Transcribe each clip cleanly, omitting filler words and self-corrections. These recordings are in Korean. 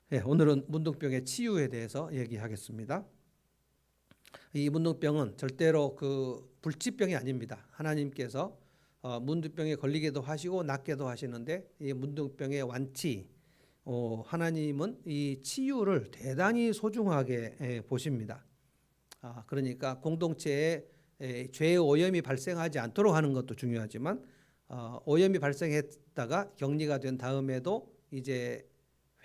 오늘은 문둥병의 치유에 대해서 얘기하겠습니다. 이 문둥병은 절대로 그 불치병이 아닙니다. 하나님께서 문둥병에 걸리게도 하시고 낫게도 하시는데 이 문둥병의 완치, 하나님은 이 치유를 대단히 소중하게 보십니다. 그러니까 공동체에 죄의 오염이 발생하지 않도록 하는 것도 중요하지만 오염이 발생했다가 격리가 된 다음에도 이제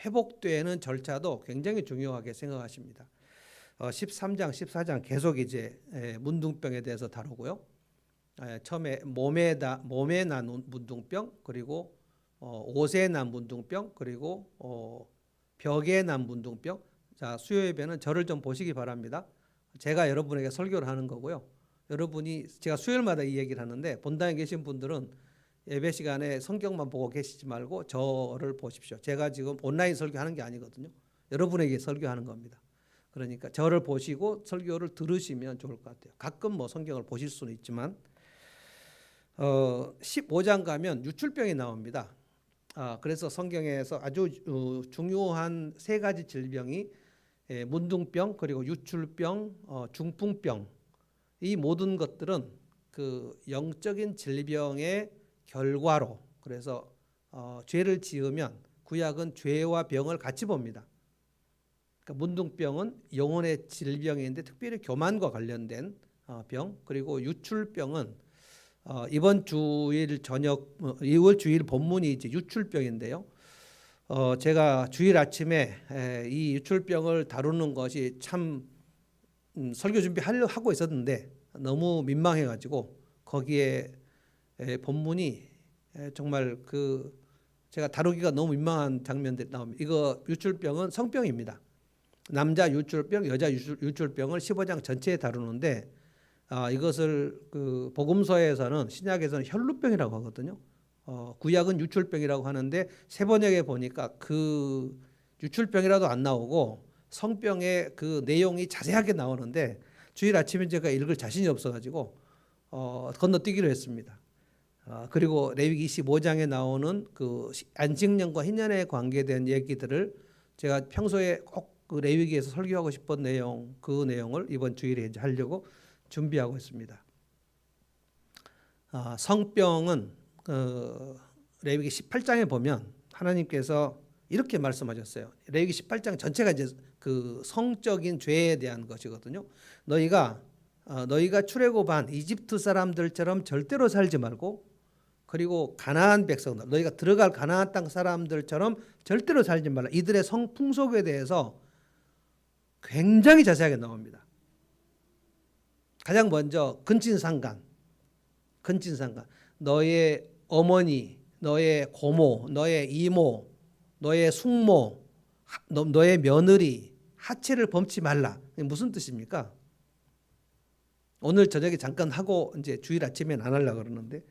회복되는 절차도 굉장히 중요하게 생각하십니다. 13장, 14장 계속 이제 문둥병에 대해서 다루고요. 처음에 몸에 난 문둥병, 그리고 옷에 난 문둥병, 그리고 벽에 난 문둥병. 자, 수요 예배는 저를 좀 보시기 바랍니다. 제가 여러분에게 설교를 하는 거고요. 여러분이 제가 수요일마다 이 얘기를 하는데 본당에 계신 분들은 예배 시간에 성경만 보고 계시지 말고 저를 보십시오. 제가 지금 온라인 설교하는 게 아니거든요. 여러분에게 설교하는 겁니다. 그러니까 저를 보시고 설교를 들으시면 좋을 것 같아요. 가끔 뭐 성경을 보실 수는 있지만 15장 가면 유출병이 나옵니다. 그래서 성경에서 아주 중요한 세 가지 질병이 문둥병, 그리고 유출병, 중풍병, 이 모든 것들은 그 영적인 질병의 결과로, 그래서 죄를 지으면 구약은 죄와 병을 같이 봅니다. 그러니까 문둥병은 영혼의 질병인데 특별히 교만과 관련된 병, 그리고 유출병은 이번 주일 저녁 2월 주일 본문이 이제 유출병인데요. 제가 주일 아침에 이 유출병을 다루는 것이 참 설교 준비하고 있었는데 너무 민망해가지고 거기에 본문이 정말 그 제가 다루기가 너무 민망한 장면들이 나옵니다. 이거 유출병은 성병입니다. 남자 유출병, 여자 유출병을 15장 전체에 다루는데 이것을 그 복음서에서는 신약에서는 혈루병이라고 하거든요. 구약은 유출병이라고 하는데 세번역에 보니까 그 유출병이라도 안 나오고 성병의 그 내용이 자세하게 나오는데 주일 아침에 제가 읽을 자신이 없어가지고 건너뛰기로 했습니다. 그리고 레위기 25장에 나오는 그 안식년과 희년에 관계된 얘기들을 제가 평소에 꼭 그 레위기에서 설교하고 싶은 내용, 그 내용을 이번 주일에 이제 하려고 준비하고 있습니다. 성병은 레위기 18장에 보면 하나님께서 이렇게 말씀하셨어요. 레위기 18장 전체가 이제 그 성적인 죄에 대한 것이거든요. 너희가 출애굽한 이집트 사람들처럼 절대로 살지 말고, 그리고 가나안 백성들, 너희가 들어갈 가나안 땅 사람들처럼 절대로 살지 말라. 이들의 성풍속에 대해서 굉장히 자세하게 나옵니다. 가장 먼저 근친상간. 너의 어머니, 너의 고모, 너의 이모, 너의 숙모, 너의 며느리, 하체를 범치 말라. 무슨 뜻입니까? 오늘 저녁에 잠깐 하고 이제 주일 아침엔 안 하려고 그러는데,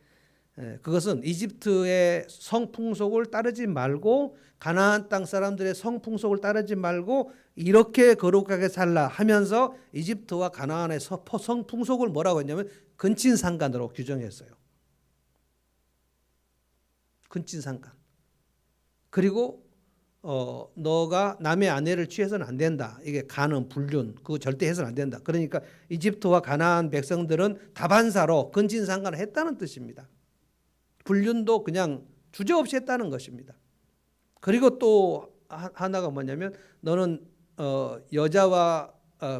그것은 이집트의 성풍속을 따르지 말고 가나안 땅 사람들의 성풍속을 따르지 말고 이렇게 거룩하게 살라 하면서 이집트와 가나안의 성풍속을 뭐라고 했냐면 근친상간으로 규정했어요. 근친상간. 그리고 너가 남의 아내를 취해서는 안 된다. 이게 간음, 불륜, 그거 절대 해서는 안 된다. 그러니까 이집트와 가나안 백성들은 다반사로 근친상간을 했다는 뜻입니다. 불륜도 그냥 주저없이 했다는 것입니다. 그리고 또 하나가 뭐냐면 너는 여자와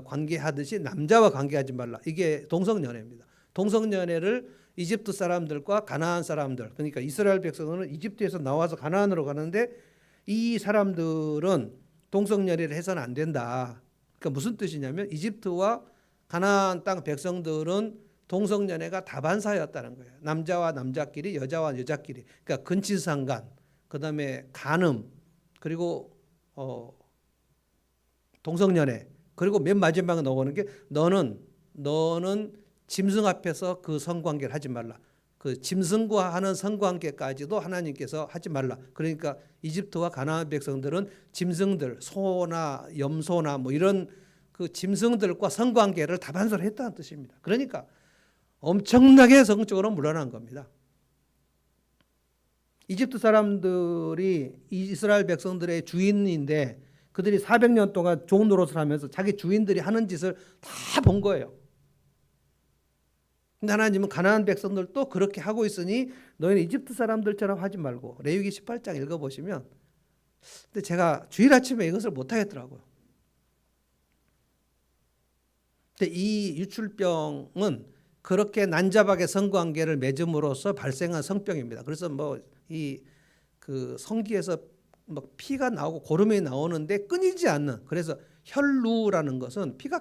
관계하듯이 남자와 관계하지 말라. 이게 동성연애입니다. 동성연애를 이집트 사람들과 가나안 사람들, 그러니까 이스라엘 백성은 이집트에서 나와서 가나안으로 가는데 이 사람들은 동성연애를 해서는 안 된다. 그러니까 무슨 뜻이냐면 이집트와 가나안 땅 백성들은 동성연애가 다반사였다는 거예요. 남자와 남자끼리, 여자와 여자끼리. 그러니까 근친상간, 그다음에 간음, 그리고 동성연애. 그리고 맨 마지막에 나오는 게 너는 짐승 앞에서 그 성관계를 하지 말라. 그 짐승과 하는 성관계까지도 하나님께서 하지 말라. 그러니까 이집트와 가나안 백성들은 짐승들, 소나 염소나 뭐 이런 그 짐승들과 성관계를 다반사로 했다는 뜻입니다. 그러니까 엄청나게 성적으로 물러난 겁니다. 이집트 사람들이 이스라엘 백성들의 주인인데 그들이 400년 동안 종 노릇을 하면서 자기 주인들이 하는 짓을 다 본 거예요. 근데 하나님은 가나안 백성들도 그렇게 하고 있으니 너희는 이집트 사람들처럼 하지 말고, 레위기 18장 읽어보시면, 근데 제가 주일 아침에 이것을 못하겠더라고요. 근데 이 유출병은 그렇게 난잡하게 성관계를 맺음으로써 발생한 성병입니다. 그래서 그 성기에서 막 피가 나오고 고름이 나오는데 끊이지 않는, 그래서 혈루라는 것은 피가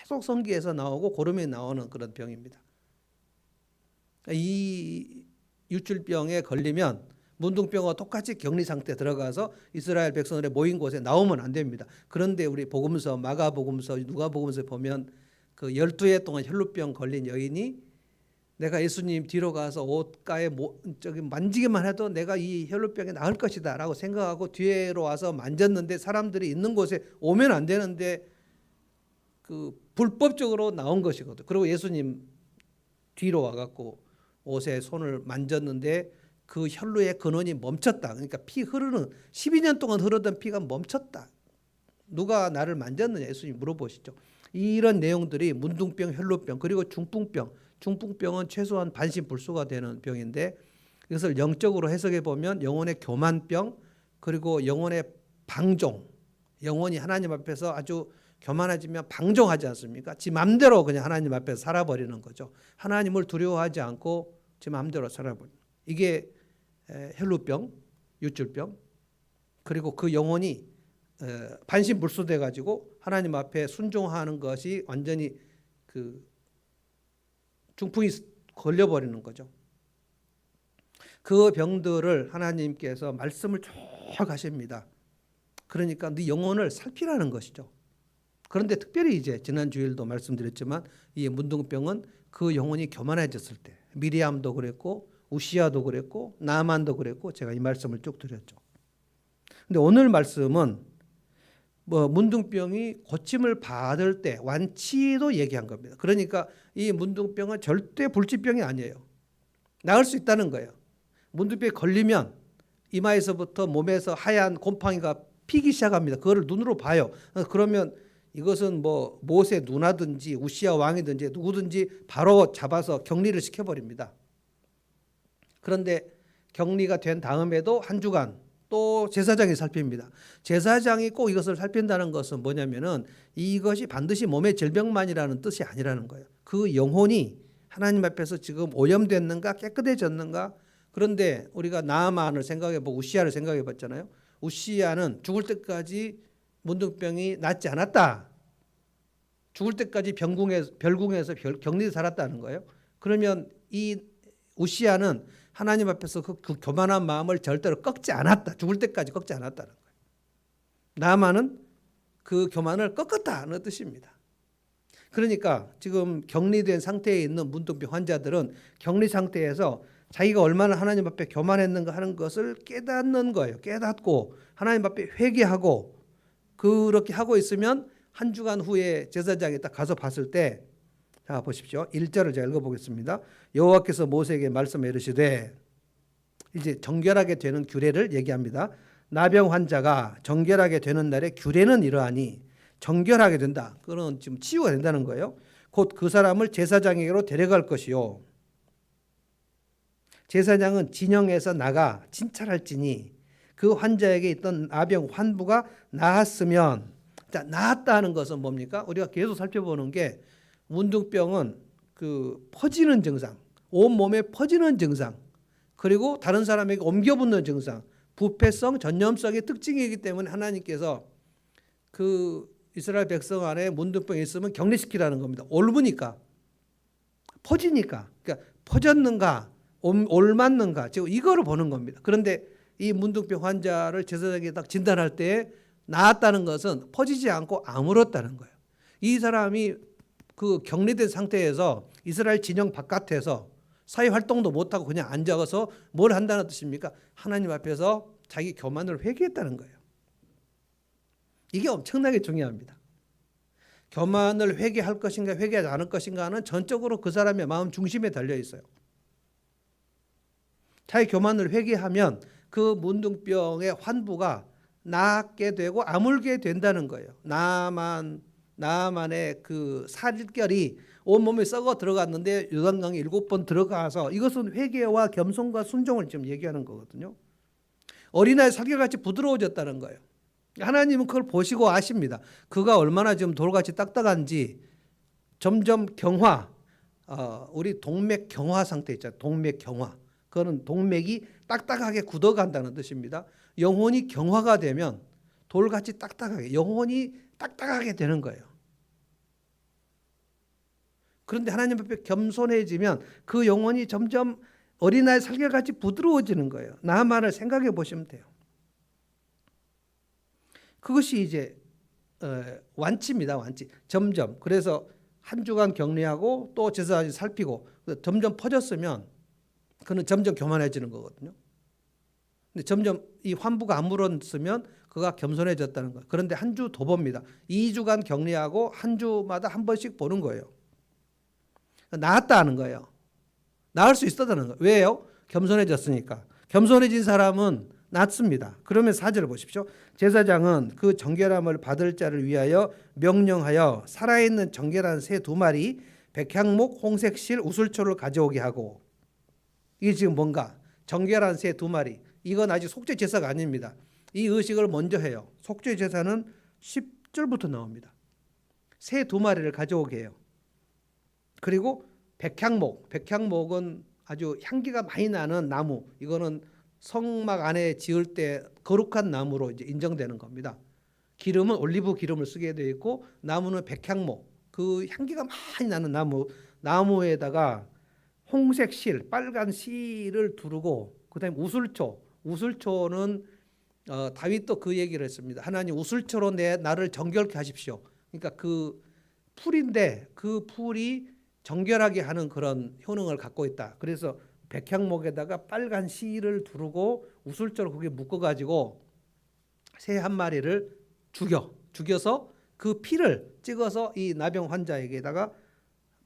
계속 성기에서 나오고 고름이 나오는 그런 병입니다. 이 유출병에 걸리면 문둥병과 똑같이 격리 상태에 들어가서 이스라엘 백성들의 모인 곳에 나오면 안 됩니다. 그런데 우리 복음서, 마가복음서, 누가복음서에 보면 그 12해 동안 혈루병 걸린 여인이 내가 예수님 뒤로 가서 옷가에 만지기만 해도 내가 이 혈루병에 나을 것이다 라고 생각하고 뒤로 와서 만졌는데, 사람들이 있는 곳에 오면 안 되는데 그 불법적으로 나온 것이거든. 그리고 예수님 뒤로 와갖고 옷에 손을 만졌는데 그 혈루의 근원이 멈췄다. 그러니까 피 흐르는 12년 동안 흐르던 피가 멈췄다. 누가 나를 만졌느냐 예수님 물어보시죠. 이런 내용들이 문둥병, 혈루병, 그리고 중풍병. 중풍병은 최소한 반신불수가 되는 병인데, 이것을 영적으로 해석해 보면 영혼의 교만병, 그리고 영혼의 방종. 영혼이 하나님 앞에서 아주 교만해지면 방종하지 않습니까? 지 맘대로 그냥 하나님 앞에서 살아버리는 거죠. 하나님을 두려워하지 않고 지 맘대로 살아버리는. 이게 혈루병, 유출병. 그리고 그 영혼이 반신불수돼 가지고 하나님 앞에 순종하는 것이 완전히 그 중풍이 걸려버리는 거죠. 그 병들을 하나님께서 말씀을 쭉 하십니다. 그러니까 네 영혼을 살피라는 것이죠. 그런데 특별히 이제 지난 주일도 말씀드렸지만 이 문둥병은 그 영혼이 교만해졌을 때, 미리암도 그랬고 우시아도 그랬고 나만도 그랬고, 제가 이 말씀을 쭉 드렸죠. 근데 오늘 말씀은 문둥병이 고침을 받을 때 완치도 얘기한 겁니다. 그러니까 이 문둥병은 절대 불치병이 아니에요. 나을 수 있다는 거예요. 문둥병에 걸리면 이마에서부터 몸에서 하얀 곰팡이가 피기 시작합니다. 그거를 눈으로 봐요. 그러면 이것은 모세 누나든지 우시아 왕이든지 누구든지 바로 잡아서 격리를 시켜버립니다. 그런데 격리가 된 다음에도 한 주간 또 제사장이 살핍니다. 제사장이 꼭 이것을 살핀다는 것은 뭐냐면은 이것이 반드시 몸의 질병만이라는 뜻이 아니라는 거예요. 그 영혼이 하나님 앞에서 지금 오염됐는가 깨끗해졌는가. 그런데 우리가 나아만을 생각해보고 우시아를 생각해봤잖아요. 우시아는 죽을 때까지 문둥병이 낫지 않았다. 죽을 때까지 별궁에서 격리돼 살았다는 거예요. 그러면 이 우시아는 하나님 앞에서 그 교만한 마음을 절대로 꺾지 않았다. 죽을 때까지 꺾지 않았다는 거예요. 나아만은 그 교만을 꺾었다는 뜻입니다. 그러니까 지금 격리된 상태에 있는 문둥병 환자들은 격리 상태에서 자기가 얼마나 하나님 앞에 교만했는가 하는 것을 깨닫는 거예요. 깨닫고 하나님 앞에 회개하고 그렇게 하고 있으면 한 주간 후에 제사장이 딱 가서 봤을 때, 자 보십시오. 1절을 제가 읽어보겠습니다. 여호와께서 모세에게 말씀해 이르시되, 이제 정결하게 되는 규례를 얘기합니다. 나병 환자가 정결하게 되는 날에 규례는 이러하니, 정결하게 된다. 그건 지금 치유가 된다는 거예요. 곧 그 사람을 제사장에게로 데려갈 것이요. 제사장은 진영에서 나가 진찰할지니 그 환자에게 있던 나병 환부가 나았으면, 자, 나았다는 것은 뭡니까? 우리가 계속 살펴보는 게 문둥병은 그 퍼지는 증상, 온 몸에 퍼지는 증상, 그리고 다른 사람에게 옮겨붙는 증상, 부패성, 전염성의 특징이기 때문에 하나님께서 그 이스라엘 백성 안에 문둥병이 있으면 격리시키라는 겁니다. 옮으니까, 퍼지니까, 그러니까 퍼졌는가, 옮았는가, 지금 이거를 보는 겁니다. 그런데 이 문둥병 환자를 제사장에게 딱 진단할 때 나았다는 것은 퍼지지 않고 아물었다는 거예요. 이 사람이 그 격리된 상태에서 이스라엘 진영 바깥에서 사회 활동도 못하고 그냥 앉아서 뭘 한다는 뜻입니까? 하나님 앞에서 자기 교만을 회개했다는 거예요. 이게 엄청나게 중요합니다. 교만을 회개할 것인가 회개하지 않을 것인가는 전적으로 그 사람의 마음 중심에 달려 있어요. 자기 교만을 회개하면 그 문둥병의 환부가 낳게 되고 아물게 된다는 거예요. 나만의 그 살결이 온몸에 썩어 들어갔는데 요단강에 7번 들어가서, 이것은 회개와 겸손과 순종을 지금 얘기하는 거거든요. 어린아이 살결같이 부드러워졌다는 거예요. 하나님은 그걸 보시고 아십니다. 그가 얼마나 지금 돌같이 딱딱한지. 점점 경화, 우리 동맥 경화 상태 있잖아요. 동맥 경화. 그거는 동맥이 딱딱하게 굳어간다는 뜻입니다. 영혼이 경화가 되면 돌같이 딱딱하게, 영혼이 딱딱하게 되는 거예요. 그런데 하나님 앞에 겸손해지면 그 영혼이 점점 어린아이 살결같이 부드러워지는 거예요. 나만을 생각해 보시면 돼요. 그것이 이제 완치입니다. 완치. 점점. 그래서 한 주간 격리하고 또 제사까지 살피고 점점 퍼졌으면 그는 점점 교만해지는 거거든요. 근데 점점 이 환부가 안 물었으면 그가 겸손해졌다는 거예요. 그런데 한 주 더 봅니다. 2주간 격리하고 한 주마다 한 번씩 보는 거예요. 나았다는 거예요. 나을 수 있었다는 거예요. 왜요? 겸손해졌으니까. 겸손해진 사람은 낫습니다. 그러면 4절을 보십시오. 제사장은 그 정결함을 받을 자를 위하여 명령하여 살아있는 정결한 새 2마리, 백향목, 홍색실, 우슬초를 가져오게 하고. 이게 지금 뭔가? 정결한 새 2마리. 이건 아직 속죄 제사가 아닙니다. 이 의식을 먼저 해요. 속죄 제사는 10절부터 나옵니다. 새 2마리를 가져오게 해요. 그리고 백향목. 백향목은 아주 향기가 많이 나는 나무. 이거는 성막 안에 지을 때 거룩한 나무로 이제 인정되는 겁니다. 기름은 올리브 기름을 쓰게 되어 있고, 나무는 백향목, 그 향기가 많이 나는 나무에다가 홍색 실, 빨간 실을 두르고, 그다음에 우슬초. 우슬초는 다윗도 그 얘기를 했습니다. 하나님, 우슬초로 나를 정결케 하십시오. 그러니까 그 풀인데 그 풀이 정결하게 하는 그런 효능을 갖고 있다. 그래서 백향목에다가 빨간 실을 두르고 우슬초로 거기에 묶어가지고 새 1마리를 죽여서 그 피를 찍어서 이 나병 환자에게다가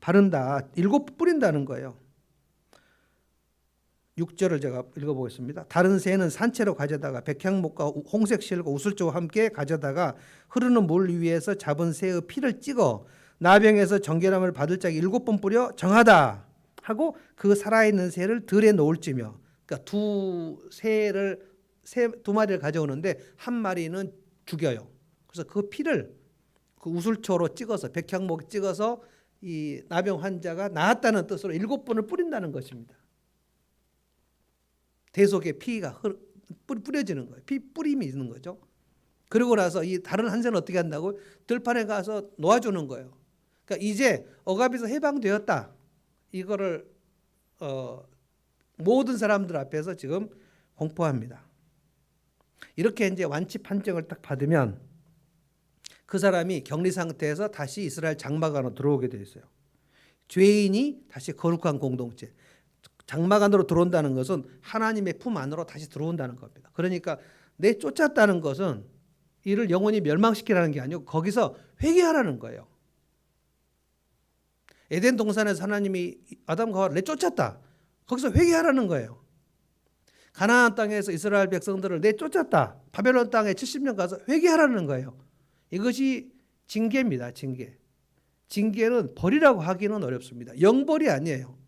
바른다. 7 뿌린다는 거예요. 6절을 제가 읽어보겠습니다. 다른 새는 산채로 가져다가 백향목과 홍색 실과 우슬초와 함께 가져다가 흐르는 물 위에서 잡은 새의 피를 찍어 나병에서 정결함을 받을 자에게 7번 뿌려 정하다 하고 그 살아있는 새를 들에 놓을지며. 그러니까 새 2마리를 가져오는데 1마리는 죽여요. 그래서 그 피를 그 우슬초로 찍어서, 백향목 찍어서 이 나병 환자가 나았다는 뜻으로 7번을 뿌린다는 것입니다. 대속에 피가 뿌려지는 거예요. 피 뿌림이 있는 거죠. 그리고 나서 이 다른 한 새는 어떻게 한다고? 들판에 가서 놓아주는 거예요. 그러니까 이제 억압에서 해방되었다. 이거를 모든 사람들 앞에서 지금 공포합니다. 이렇게 이제 완치 판정을 딱 받으면 그 사람이 격리 상태에서 다시 이스라엘 장막 안으로 들어오게 돼 있어요. 죄인이 다시 거룩한 공동체. 장막 안으로 들어온다는 것은 하나님의 품 안으로 다시 들어온다는 겁니다. 그러니까 내쫓았다는 것은 이를 영원히 멸망시키라는 게 아니고 거기서 회개하라는 거예요. 에덴 동산에서 하나님이 아담과 하와를 내쫓았다. 거기서 회개하라는 거예요. 가나안 땅에서 이스라엘 백성들을 내쫓았다. 바벨론 땅에 70년 가서 회개하라는 거예요. 이것이 징계입니다. 징계. 징계는 벌이라고 하기는 어렵습니다. 영벌이 아니에요.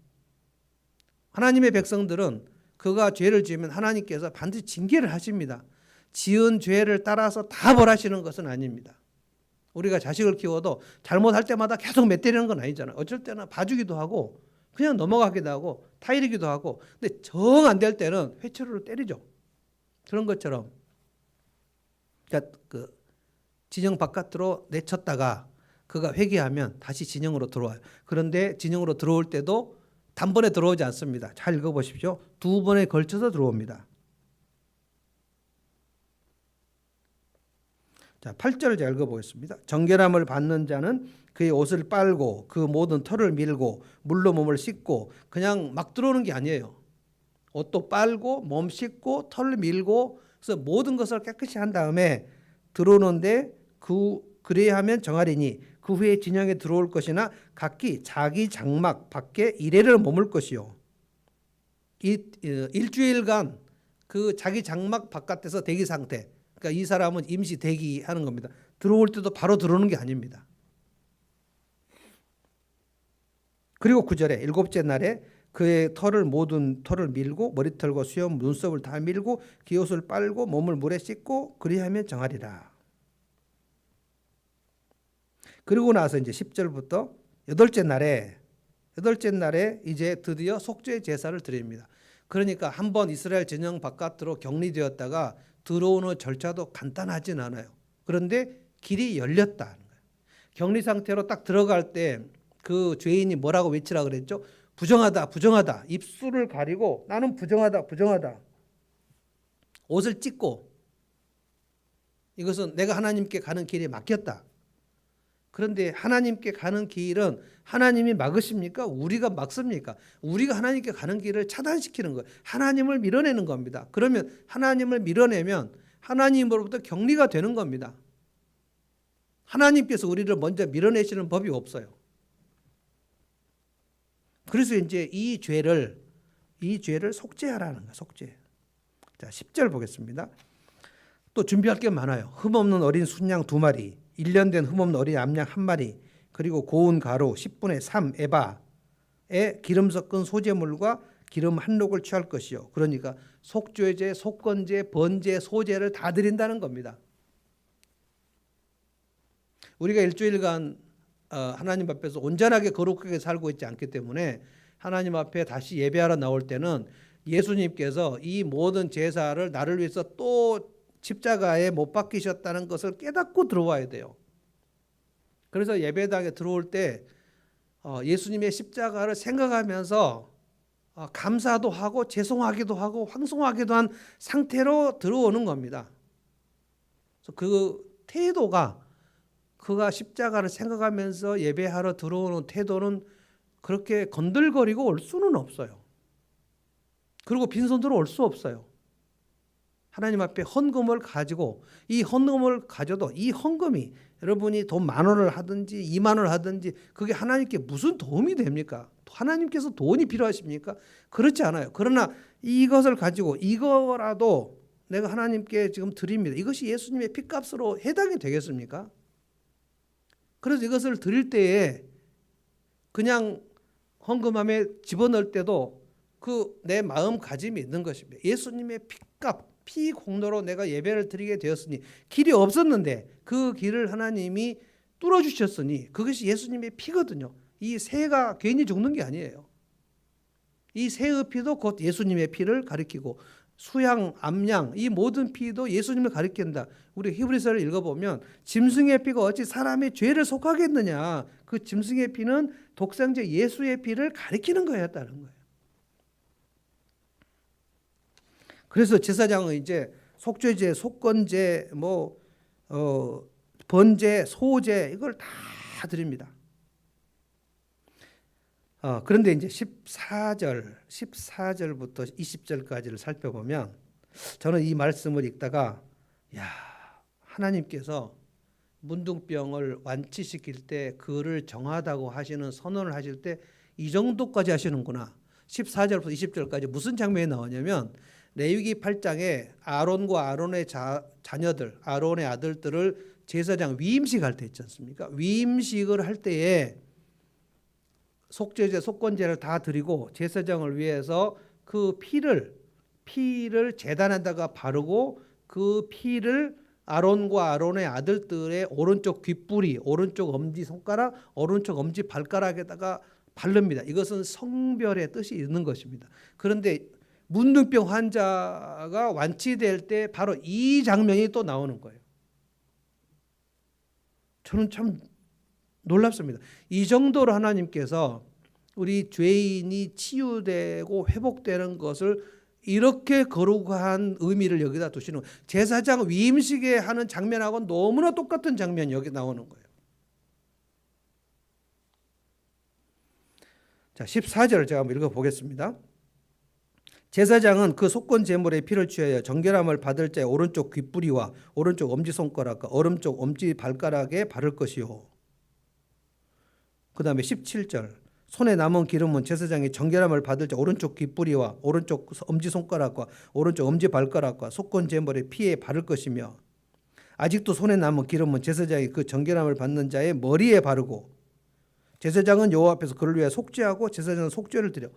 하나님의 백성들은 그가 죄를 지으면 하나님께서 반드시 징계를 하십니다. 지은 죄를 따라서 다 벌하시는 것은 아닙니다. 우리가 자식을 키워도 잘못할 때마다 계속 맷때리는 건 아니잖아요. 어쩔 때는 봐주기도 하고 그냥 넘어가기도 하고 타이르기도 하고, 근데 정 안 될 때는 회초리로 때리죠. 그런 것처럼 그러니까 그 진영 바깥으로 내쳤다가 그가 회개하면 다시 진영으로 들어와요. 그런데 진영으로 들어올 때도 단번에 들어오지 않습니다. 잘 읽어보십시오. 2번에 걸쳐서 들어옵니다. 자, 8절을 제가 읽어보겠습니다. 정결함을 받는 자는 그의 옷을 빨고 그 모든 털을 밀고 물로 몸을 씻고, 그냥 막 들어오는 게 아니에요. 옷도 빨고 몸 씻고 털 밀고, 그래서 모든 것을 깨끗이 한 다음에 들어오는데 그래야 하면 정하리니 그 후에 진영에 들어올 것이나 각기 자기 장막 밖에 이레를 머물 것이요. 일주일간 그 자기 장막 바깥에서 대기 상태. 그러니까 이 사람은 임시 대기하는 겁니다. 들어올 때도 바로 들어오는 게 아닙니다. 그리고 9절에 일곱째 날에 그의 모든 털을 밀고 머리털과 수염 눈썹을 다 밀고 기옷을 빨고 몸을 물에 씻고 그리하면 정하리라. 그리고 나서 이제 10절부터 여덟째 날에 이제 드디어 속죄 제사를 드립니다. 그러니까 한번 이스라엘 진영 바깥으로 격리되었다가 들어오는 절차도 간단하진 않아요. 그런데 길이 열렸다는 거예요. 격리 상태로 딱 들어갈 때 그 죄인이 뭐라고 외치라 그랬죠? 부정하다, 부정하다. 입술을 가리고 나는 부정하다, 부정하다. 옷을 찢고 이것은 내가 하나님께 가는 길이 막혔다. 그런데 하나님께 가는 길은 하나님이 막으십니까? 우리가 막습니까? 우리가 하나님께 가는 길을 차단시키는 거예요. 하나님을 밀어내는 겁니다. 그러면 하나님을 밀어내면 하나님으로부터 격리가 되는 겁니다. 하나님께서 우리를 먼저 밀어내시는 법이 없어요. 그래서 이제 이 죄를 속죄하라는 거예요. 속죄. 자, 10절 보겠습니다. 또 준비할 게 많아요. 흠없는 어린 순양 2마리, 1년 된 흠없는 어린 암양 1마리, 그리고 고운 가루 10분의 3 에바에 기름 섞은 소제물과 기름 한 록을 취할 것이요. 그러니까 속죄제, 속건제, 번제, 소제를 다 드린다는 겁니다. 우리가 일주일간 하나님 앞에서 온전하게 거룩하게 살고 있지 않기 때문에 하나님 앞에 다시 예배하러 나올 때는 예수님께서 이 모든 제사를 나를 위해서 또 십자가에 못 박히셨다는 것을 깨닫고 들어와야 돼요. 그래서 예배당에 들어올 때 예수님의 십자가를 생각하면서 감사도 하고 죄송하기도 하고 황송하기도 한 상태로 들어오는 겁니다. 그래서 그 태도가 그가 십자가를 생각하면서 예배하러 들어오는 태도는 그렇게 건들거리고 올 수는 없어요. 그리고 빈손으로 올 수 없어요. 하나님 앞에 헌금을 가지고 이 헌금을 가져도 이 헌금이 여러분이 돈 10,000원을 하든지 20,000원을 하든지 그게 하나님께 무슨 도움이 됩니까? 하나님께서 돈이 필요하십니까? 그렇지 않아요. 그러나 이것을 가지고 이거라도 내가 하나님께 지금 드립니다. 이것이 예수님의 핏값으로 해당이 되겠습니까? 그래서 이것을 드릴 때에 그냥 헌금함에 집어넣을 때도 그 내 마음가짐이 있는 것입니다. 예수님의 핏값, 피 공로로 내가 예배를 드리게 되었으니 길이 없었는데 그 길을 하나님이 뚫어주셨으니 그것이 예수님의 피거든요. 이 새가 괜히 죽는 게 아니에요. 이 새의 피도 곧 예수님의 피를 가리키고 수양, 암양 이 모든 피도 예수님을 가리킨다. 우리 히브리서를 읽어보면 짐승의 피가 어찌 사람의 죄를 속하겠느냐. 그 짐승의 피는 독생자 예수의 피를 가리키는 거였다는 거예요. 그래서 제사장은 이제 속죄제, 속건제, 번제, 소제 이걸 다 드립니다. 그런데 이제 14절부터 20절까지를 살펴보면 저는 이 말씀을 읽다가 하나님께서 문둥병을 완치시킬 때 그를 정하다고 하시는 선언을 하실 때 이 정도까지 하시는구나. 14절부터 20절까지 무슨 장면이 나오냐면 레위기 8장에 아론과 아론의 자녀들, 아론의 아들들을 제사장 위임식 할 때 있지 않습니까? 위임식을 할 때에 속죄제, 속건제를 다 드리고 제사장을 위해서 그 피를 제단에다가 바르고 그 피를 아론과 아론의 아들들의 오른쪽 귓불이, 오른쪽 엄지손가락, 오른쪽 엄지발가락에다가 바릅니다. 이것은 성별의 뜻이 있는 것입니다. 그런데 문둥병 환자가 완치될 때 바로 이 장면이 또 나오는 거예요. 저는 참 놀랍습니다. 이 정도로 하나님께서 우리 죄인이 치유되고 회복되는 것을 이렇게 거룩한 의미를 여기다 두시는 거예요. 제사장 위임식에 하는 장면하고는 너무나 똑같은 장면이 여기 나오는 거예요. 자, 14절을 제가 한번 읽어보겠습니다. 제사장은 그 속건 제물의 피를 취하여 정결함을 받을 자의 오른쪽 귓부리와 오른쪽 엄지손가락과 오른쪽 엄지발가락에 바를 것이요. 그 다음에 17절 손에 남은 기름은 제사장이 정결함을 받을 자 오른쪽 귓부리와 오른쪽 엄지손가락과 오른쪽 엄지발가락과 속건 제물의 피에 바를 것이며 아직도 손에 남은 기름은 제사장이 그 정결함을 받는 자의 머리에 바르고 제사장은 여호와 앞에서 그를 위해 속죄하고 제사장은 속죄를 드려.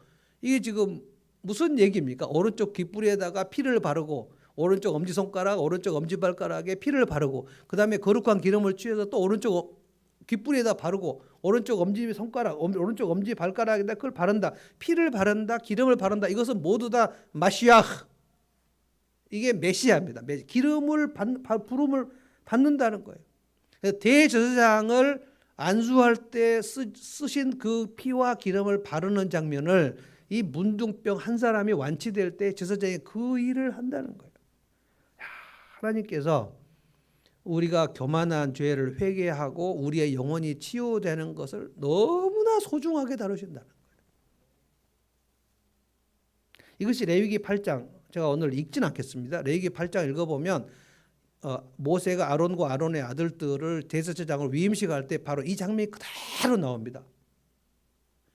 이게 지금 무슨 얘기입니까? 오른쪽 귓불에다가 피를 바르고 오른쪽 엄지손가락, 오른쪽 엄지발가락에 피를 바르고 그 다음에 거룩한 기름을 취해서 또 오른쪽 귓불에다 바르고 오른쪽 엄지손가락, 오른쪽 엄지발가락에다 그걸 바른다. 피를 바른다, 기름을 바른다. 이것은 모두 다 마시아흐. 이게 메시아입니다. 기름을 부름을 받는다는 거예요. 대제사장을 안수할 때 쓰신 그 피와 기름을 바르는 장면을 이 문둥병 한 사람이 완치될 때 제사장이 그 일을 한다는 거예요. 하나님께서 우리가 교만한 죄를 회개하고 우리의 영혼이 치유되는 것을 너무나 소중하게 다루신다는 거예요. 이것이 레위기 8장, 제가 오늘 읽진 않겠습니다. 레위기 8장 읽어보면 모세가 아론과 아론의 아들들을 대제사장을 위임식할 때 바로 이 장면이 그대로 나옵니다.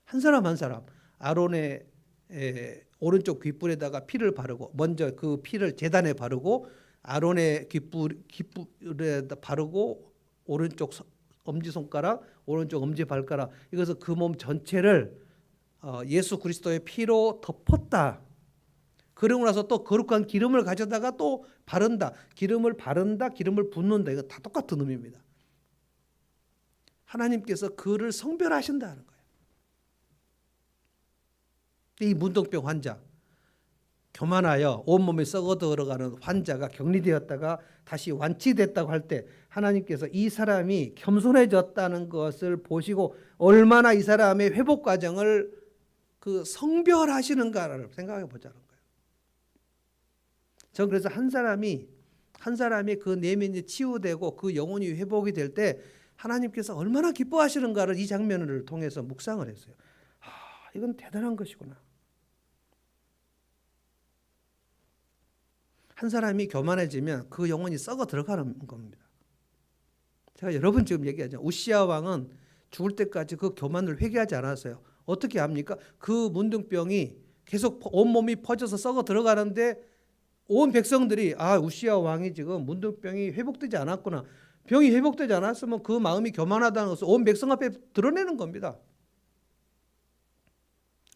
한 사람 한 사람 아론의 오른쪽 귓불에다가 피를 바르고 먼저 그 피를 제단에 바르고 아론의 귓불에 바르고 오른쪽 엄지손가락, 오른쪽 엄지발가락 이것은 그 몸 전체를 예수 그리스도의 피로 덮었다. 그러고 나서 또 거룩한 기름을 가져다가 또 바른다. 기름을 바른다, 기름을 붓는다. 이거 다 똑같은 의미입니다. 하나님께서 그를 성별하신다는 거예요. 이 문둥병 환자, 교만하여 온몸이 썩어 들어가는 환자가 격리되었다가 다시 완치됐다고 할 때 하나님께서 이 사람이 겸손해졌다는 것을 보시고 얼마나 이 사람의 회복 과정을 그 성별하시는가를 생각해 보자는 거예요. 전 그래서 한 사람이 그 내면이 치유되고 그 영혼이 회복이 될 때 하나님께서 얼마나 기뻐하시는가를 이 장면을 통해서 묵상을 했어요. 이건 대단한 것이구나. 한 사람이 교만해지면 그 영혼이 썩어 들어가는 겁니다. 제가 여러 번 지금 얘기하죠. 우시야 왕은 죽을 때까지 그 교만을 회개하지 않았어요. 어떻게 합니까? 그 문둥병이 계속 온몸이 퍼져서 썩어 들어가는데 온 백성들이 우시야 왕이 지금 문둥병이 회복되지 않았구나. 병이 회복되지 않았으면 그 마음이 교만하다는 것을 온 백성 앞에 드러내는 겁니다.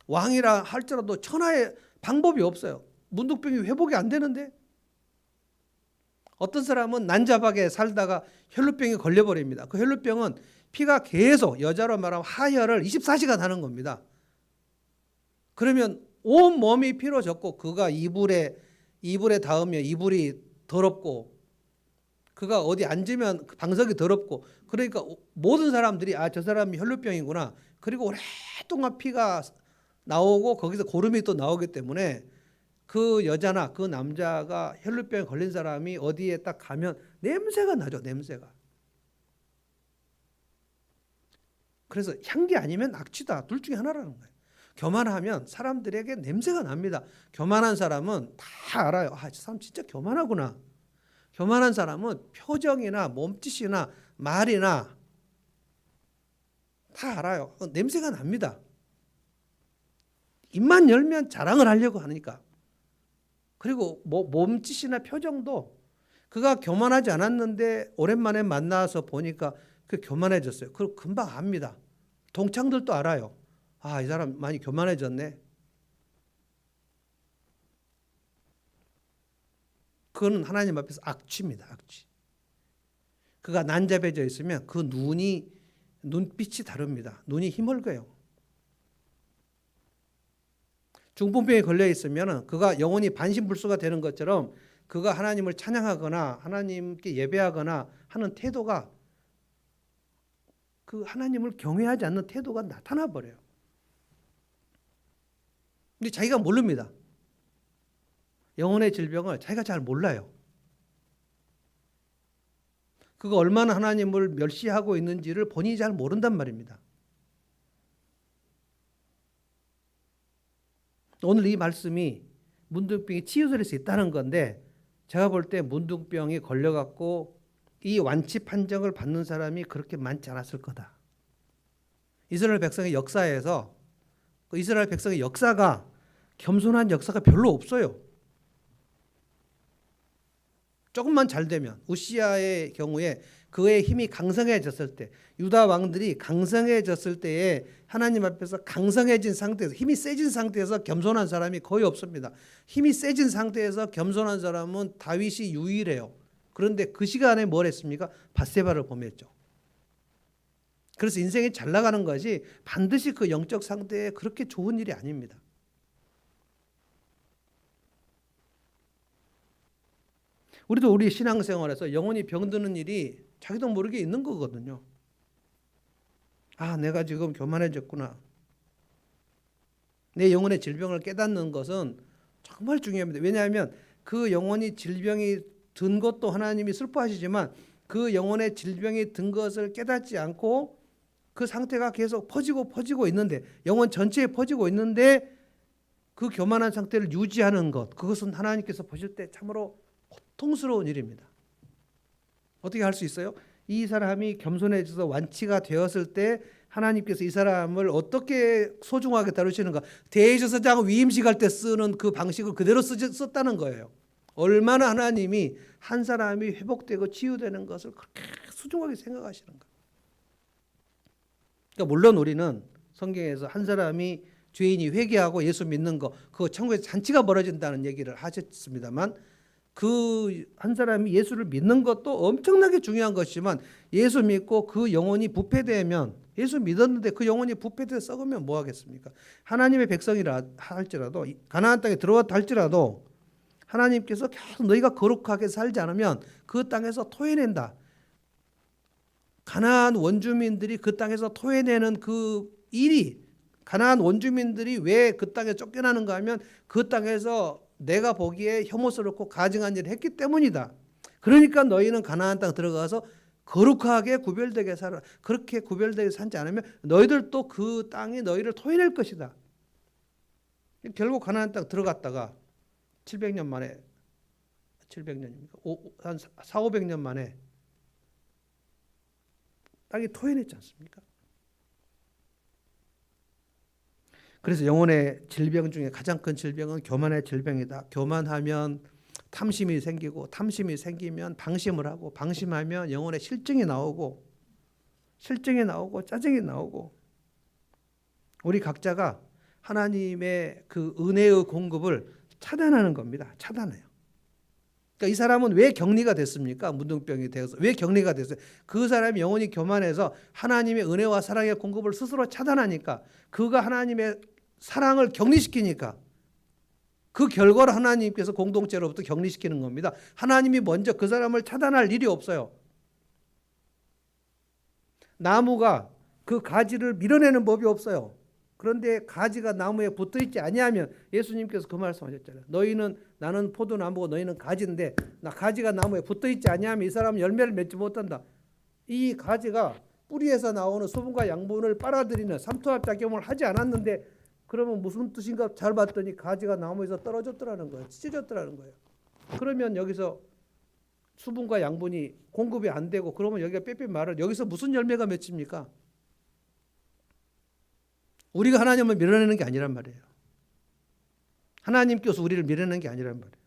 왕이라 할지라도 천하의 방법이 없어요. 문둥병이 회복이 안 되는데 어떤 사람은 난잡하게 살다가 혈루병에 걸려버립니다. 그 혈루병은 피가 계속 여자로 말하면 하혈을 24시간 하는 겁니다. 그러면 온 몸이 피로 젖고 그가 이불에 닿으면 이불이 더럽고 그가 어디 앉으면 방석이 더럽고 그러니까 모든 사람들이 저 사람이 혈루병이구나. 그리고 오랫동안 피가 나오고 거기서 고름이 또 나오기 때문에 그 여자나 그 남자가 혈루병에 걸린 사람이 어디에 딱 가면 냄새가 나죠. 냄새가. 그래서 향기 아니면 악취다. 둘 중에 하나라는 거예요. 교만하면 사람들에게 냄새가 납니다. 교만한 사람은 다 알아요. 저 사람 진짜 교만하구나. 교만한 사람은 표정이나 몸짓이나 말이나 다 알아요. 냄새가 납니다. 입만 열면 자랑을 하려고 하니까. 그리고 몸짓이나 표정도 그가 교만하지 않았는데 오랜만에 만나서 보니까 그 교만해졌어요. 그럼 금방 압니다. 동창들도 알아요. 이 사람 많이 교만해졌네. 그건 하나님 앞에서 악취입니다. 악취. 그가 난잡해져 있으면 그 눈빛이 다릅니다. 눈이 희멀거요. 중풍병에 걸려 있으면 그가 영혼이 반신불수가 되는 것처럼 그가 하나님을 찬양하거나 하나님께 예배하거나 하는 태도가 그 하나님을 경외하지 않는 태도가 나타나 버려요. 근데 자기가 모릅니다. 영혼의 질병을 자기가 잘 몰라요. 그가 얼마나 하나님을 멸시하고 있는지를 본인이 잘 모른단 말입니다. 오늘 이 말씀이 문둥병이 치유될 수 있다는 건데 제가 볼 때 문둥병이 걸려갖고 이 완치 판정을 받는 사람이 그렇게 많지 않았을 거다. 이스라엘 백성의 역사에서 그 이스라엘 백성의 역사가 겸손한 역사가 별로 없어요. 조금만 잘 되면, 우시아의 경우에 그의 힘이 강성해졌을 때, 유다 왕들이 강성해졌을 때에 하나님 앞에서 강성해진 상태에서, 힘이 세진 상태에서 겸손한 사람이 거의 없습니다. 힘이 세진 상태에서 겸손한 사람은 다윗이 유일해요. 그런데 그 시간에 뭘 했습니까? 밧세바를 범했죠. 그래서 인생이 잘 나가는 것이 반드시 그 영적 상태에 그렇게 좋은 일이 아닙니다. 우리도 우리 신앙생활에서 영혼이 병드는 일이 자기도 모르게 있는 거거든요. 아, 내가 지금 교만해졌구나. 내 영혼의 질병을 깨닫는 것은 정말 중요합니다. 왜냐하면 그 영혼이 질병이 든 것도 하나님이 슬퍼하시지만 그 영혼의 질병이 든 것을 깨닫지 않고 그 상태가 계속 퍼지고 있는데, 영혼 전체에 퍼지고 있는데 그 교만한 상태를 유지하는 것, 그것은 하나님께서 보실 때 참으로 고통스러운 일입니다. 어떻게 할 수 있어요? 이 사람이 겸손해져서 완치가 되었을 때 하나님께서 이 사람을 어떻게 소중하게 다루시는가, 대제사장 위임식 할 때 쓰는 그 방식을 그대로 썼다는 거예요. 얼마나 하나님이 한 사람이 회복되고 치유되는 것을 그렇게 소중하게 생각하시는가. 그러니까 물론 우리는 성경에서 한 사람이 죄인이 회개하고 예수 믿는 거, 그거 천국에서 잔치가 벌어진다는 얘기를 하셨습니다만, 그 한 사람이 예수를 믿는 것도 엄청나게 중요한 것이지만, 예수 믿고 그 영혼이 부패되면, 예수 믿었는데 그 영혼이 부패돼 썩으면 뭐 하겠습니까? 하나님의 백성이라 할지라도, 가나안 땅에 들어왔다 할지라도 하나님께서 계속 너희가 거룩하게 살지 않으면 그 땅에서 토해낸다. 가나안 원주민들이 그 땅에서 토해내는 그 일이, 가나안 원주민들이 왜 그 땅에 쫓겨나는가 하면 그 땅에서 내가 보기에 혐오스럽고 가증한 일을 했기 때문이다. 그러니까 너희는 가나안 땅 들어가서 거룩하게 구별되게 살아. 그렇게 구별되게 살지 않으면 너희들도 그 땅이 너희를 토해낼 것이다. 결국 가나안 땅 들어갔다가 700년 만에, 700년입니까? 한 4, 500년 만에 땅이 토해냈지 않습니까? 그래서 영혼의 질병 중에 가장 큰 질병은 교만의 질병이다. 교만하면 탐심이 생기고, 탐심이 생기면 방심을 하고, 방심하면 영혼의 실증이 나오고 짜증이 나오고, 우리 각자가 하나님의 그 은혜의 공급을 차단하는 겁니다. 차단해요. 그러니까 이 사람은 왜 격리가 됐습니까? 문둥병이 되어서 왜 격리가 됐어요? 그 사람이 영혼이 교만해서 하나님의 은혜와 사랑의 공급을 스스로 차단하니까, 그가 하나님의 사랑을 격리시키니까, 그 결과로 하나님께서 공동체로부터 격리시키는 겁니다. 하나님이 먼저 그 사람을 차단할 일이 없어요. 나무가 그 가지를 밀어내는 법이 없어요. 그런데 가지가 나무에 붙어있지 아니하면, 예수님께서 그 말씀하셨잖아요. 너희는, 나는 포도나무고 너희는 가지인데, 나 가지가 나무에 붙어있지 아니하면 이 사람은 열매를 맺지 못한다. 이 가지가 뿌리에서 나오는 수분과 양분을 빨아들이는 삼투압작용을 하지 않았는데, 그러면 무슨 뜻인가 잘 봤더니 가지가 나무에서 떨어졌더라는 거예요. 찢어졌더라는 거예요. 그러면 여기서 수분과 양분이 공급이 안 되고, 그러면 여기가 빽빽 마를, 여기서 무슨 열매가 맺힙니까? 우리가 하나님을 밀어내는 게 아니란 말이에요. 하나님께서 우리를 밀어내는 게 아니란 말이에요.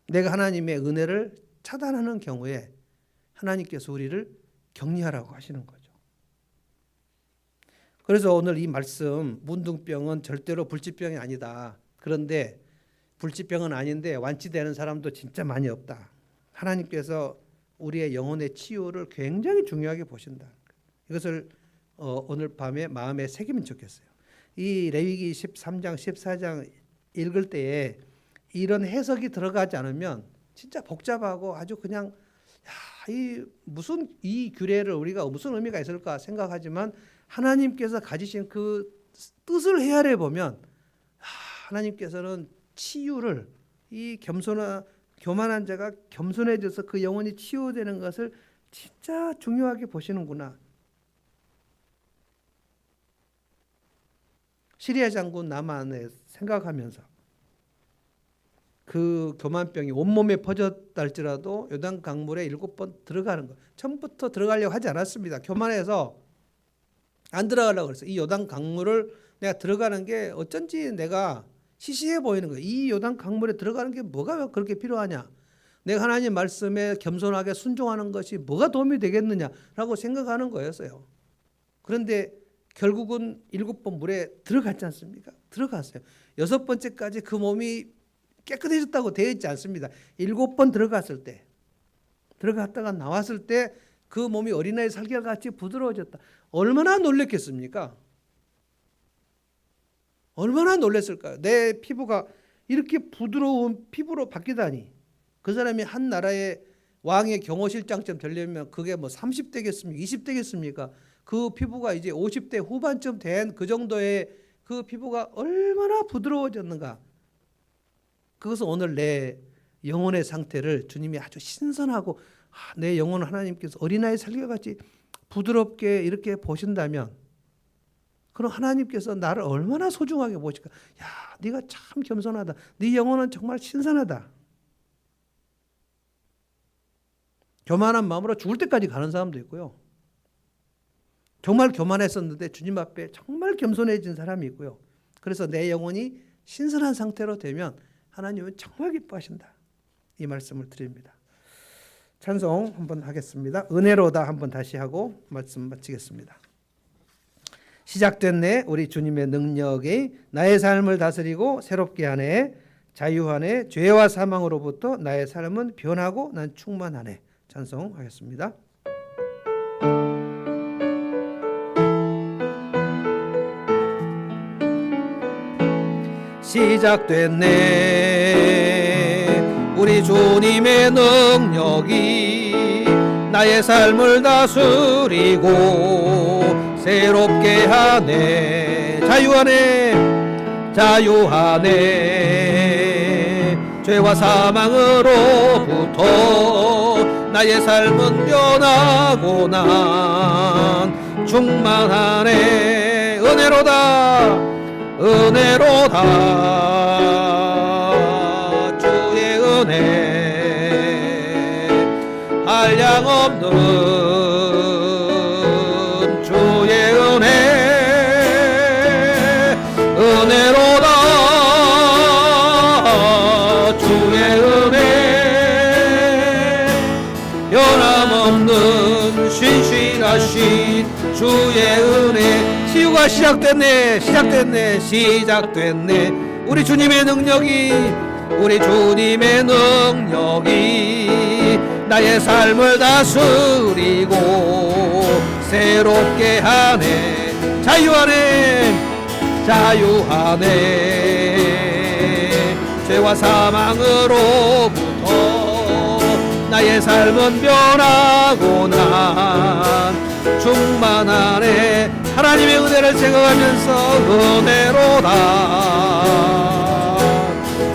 내가 하나님의 은혜를 차단하는 경우에 하나님께서 우리를 격리하라고 하시는 거죠. 그래서 오늘 이 말씀, 문둥병은 절대로 불치병이 아니다. 그런데 불치병은 아닌데 완치되는 사람도 진짜 많이 없다. 하나님께서 우리의 영혼의 치유를 굉장히 중요하게 보신다. 이것을 오늘 밤에 마음에 새기면 좋겠어요. 이 레위기 13장, 14장 읽을 때에 이런 해석이 들어가지 않으면 진짜 복잡하고 아주 그냥, 무슨 이 규례를 우리가 무슨 의미가 있을까 생각하지만, 하나님께서 가지신 그 뜻을 헤아려 보면 하나님께서는 치유를, 이 교만한 자가 겸손해져서 그 영혼이 치유되는 것을 진짜 중요하게 보시는구나. 시리아 장군 나만을 생각하면서 그 교만병이 온몸에 퍼졌다 할지라도 요단 강물에 7번 들어가는 거, 처음부터 들어가려고 하지 않았습니다. 교만해서 안 들어가려고 그랬어요. 이 요단 강물을 내가 들어가는 게 어쩐지 내가 시시해 보이는 거예요. 이 요단 강물에 들어가는 게 뭐가 그렇게 필요하냐. 내가 하나님 말씀에 겸손하게 순종하는 것이 뭐가 도움이 되겠느냐라고 생각하는 거였어요. 그런데 결국은 7번 물에 들어갔지 않습니까? 들어갔어요. 6번째까지 그 몸이 깨끗해졌다고 되어 있지 않습니다. 7번 들어갔을 때, 들어갔다가 나왔을 때 그 몸이 어린아이 살결같이 부드러워졌다. 얼마나 놀랬겠습니까? 얼마나 놀랐을까요? 내 피부가 이렇게 부드러운 피부로 바뀌다니. 그 사람이 한 나라의 왕의 경호실장쯤 되려면 그게 뭐 30대겠습니까? 20대겠습니까? 그 피부가 이제 50대 후반쯤 된 그 정도의 그 피부가 얼마나 부드러워졌는가. 그것은 오늘 내 영혼의 상태를 주님이 아주 신선하고 내 영혼을 하나님께서 어린아이 살결같이 부드럽게 이렇게 보신다면 그럼 하나님께서 나를 얼마나 소중하게 보실까. 야, 네가 참 겸손하다. 네 영혼은 정말 신선하다. 교만한 마음으로 죽을 때까지 가는 사람도 있고요. 정말 교만했었는데 주님 앞에 정말 겸손해진 사람이 있고요. 그래서 내 영혼이 신선한 상태로 되면 하나님은 정말 기뻐하신다. 이 말씀을 드립니다. 찬송 한번 하겠습니다. 은혜로다 한번 다시 하고 말씀 마치겠습니다. 시작됐네. 우리 주님의 능력이 나의 삶을 다스리고 새롭게 하네. 자유하네. 죄와 사망으로부터 나의 삶은 변하고 난 충만하네. 찬송하겠습니다. 시작됐네. 우리 주님의 능력이 나의 삶을 다스리고 새롭게 하네. 자유하네. 자유하네. 죄와 사망으로부터 나의 삶은 변하고 난 충만하네. 은혜로다. 은혜로다. 주의 은혜 한량없는 주의 은혜. 은혜로다. 주의 은혜 변함없는 신실하신 주의 은혜. 치유가 시작됐네. 시작됐네. 시작됐네. 우리 주님의 능력이 우리 주님의 능력이 나의 삶을 다스리고 새롭게 하네. 자유하네. 자유하네. 죄와 사망으로부터 나의 삶은 변하고 난 충만하네. 하나님의 은혜를 생각하면서 은혜로다.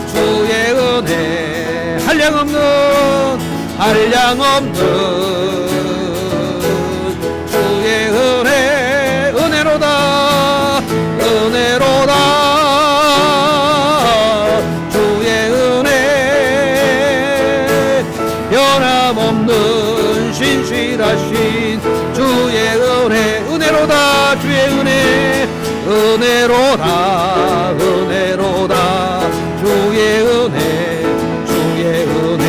주의 은혜 한량없는 한량없는 주의 은혜. 은혜로다. 은혜로다. 주의 은혜 변함없는 신실하신 주의 은혜. 은혜로다. 주의 은혜. 은혜로다. 은혜로다. 주의 은혜. 주의 은혜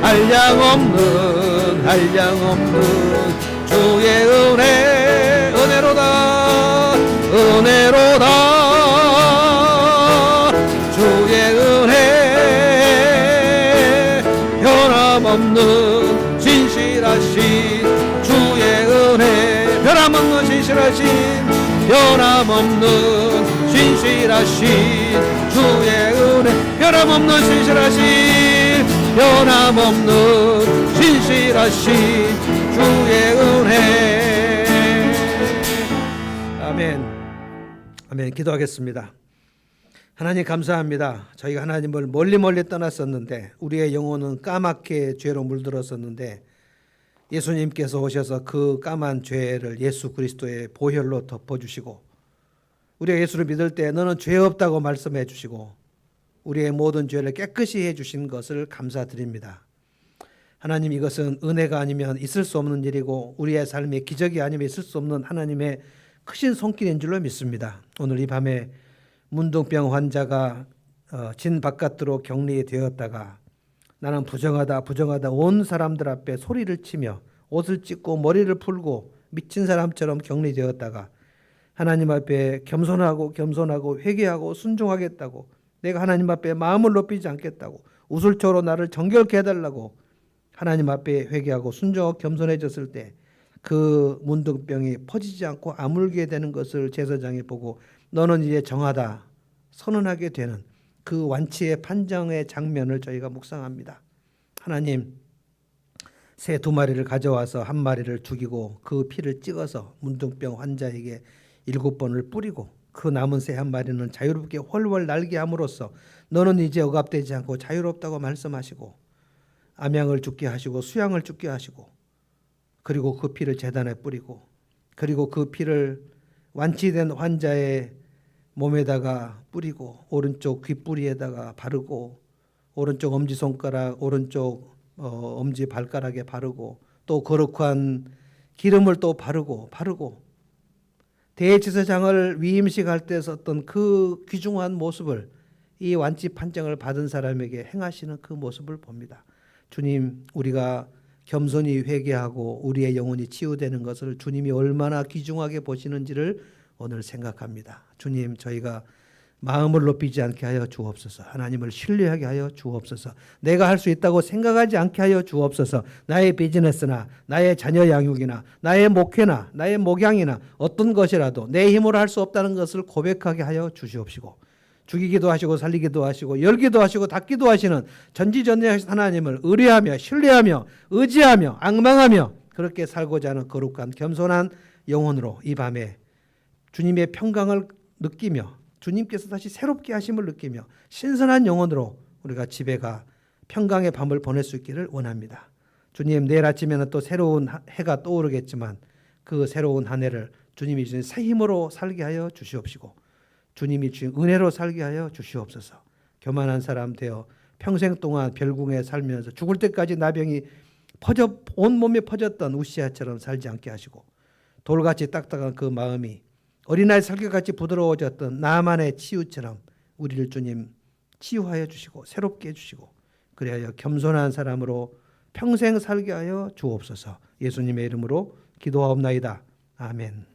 한량없는 한량없는 주의 은혜. 은혜로다. 은혜로다. 주의 은혜 변함없는 진실하신 주의 은혜. 변함없는 진실하신 변함없는 진실하신 주의 은혜. 변함없는 진실하신 변함없는 진실하신 주의 은혜. 아멘. 아멘. 기도하겠습니다. 하나님 감사합니다. 저희가 하나님을 멀리 떠났었는데 우리의 영혼은 까맣게 죄로 물들었었는데 예수님께서 오셔서 그 까만 죄를 예수 그리스도의 보혈로 덮어주시고 우리가 예수를 믿을 때 너는 죄 없다고 말씀해 주시고 우리의 모든 죄를 깨끗이 해주신 것을 감사드립니다. 하나님, 이것은 은혜가 아니면 있을 수 없는 일이고 우리의 삶에 기적이 아니면 있을 수 없는 하나님의 크신 손길인 줄로 믿습니다. 오늘 이 밤에 문둥병 환자가 진 바깥으로 격리되었다가 나는 부정하다 부정하다 온 사람들 앞에 소리를 치며 옷을 찢고 머리를 풀고 미친 사람처럼 격리되었다가 하나님 앞에 겸손하고 회개하고 순종하겠다고, 내가 하나님 앞에 마음을 높이지 않겠다고, 우슬초로 나를 정결케 해달라고 하나님 앞에 회개하고 순종하고 겸손해졌을 때 그 문둥병이 퍼지지 않고 아물게 되는 것을 제사장이 보고 너는 이제 정하다 선언하게 되는 그 완치의 판정의 장면을 저희가 묵상합니다. 하나님, 새 2마리를 가져와서 1마리를 죽이고 그 피를 찍어서 문둥병 환자에게 7번을 뿌리고 그 남은 새 1마리는 자유롭게 훨훨 날게 함으로써 너는 이제 억압되지 않고 자유롭다고 말씀하시고 암양을 죽게 하시고 수양을 죽게 하시고, 그리고 그 피를 제단에 뿌리고, 그리고 그 피를 완치된 환자의 몸에다가 뿌리고 오른쪽 귓뿌리에다가 바르고 오른쪽 엄지손가락 오른쪽 엄지 발가락에 바르고 또 거룩한 기름을 또 바르고 대제사장을 위임식할 때 썼던 그 귀중한 모습을 이 완치 판정을 받은 사람에게 행하시는 그 모습을 봅니다. 주님, 우리가 겸손히 회개하고 우리의 영혼이 치유되는 것을 주님이 얼마나 귀중하게 보시는지를 오늘 생각합니다. 주님, 저희가 마음을 높이지 않게 하여 주옵소서. 하나님을 신뢰하게 하여 주옵소서. 내가 할 수 있다고 생각하지 않게 하여 주옵소서. 나의 비즈니스나 나의 자녀 양육이나 나의 목회나 나의 목양이나 어떤 것이라도 내 힘으로 할 수 없다는 것을 고백하게 하여 주시옵시고, 죽이기도 하시고 살리기도 하시고 열기도 하시고 닫기도 하시는 전지전능하신 하나님을 의뢰하며 신뢰하며 의지하며 앙망하며 그렇게 살고자 하는 거룩한 겸손한 영혼으로 이 밤에 주님의 평강을 느끼며 주님께서 다시 새롭게 하심을 느끼며 신선한 영혼으로 우리가 집에 가 평강의 밤을 보낼 수 있기를 원합니다. 주님, 내일 아침에는 또 새로운 해가 떠오르겠지만 그 새로운 한 해를 주님이 주신 새 힘으로 살게 하여 주시옵시고 주님이 주신 은혜로 살게 하여 주시옵소서. 교만한 사람 되어 평생 동안 별궁에 살면서 죽을 때까지 나병이 온 몸에 퍼졌던 우시아처럼 살지 않게 하시고 돌같이 딱딱한 그 마음이 어린아이 살결같이 부드러워졌던 나만의 치유처럼 우리를 주님 치유하여 주시고 새롭게 해주시고 그리하여 겸손한 사람으로 평생 살게 하여 주옵소서. 예수님의 이름으로 기도하옵나이다. 아멘.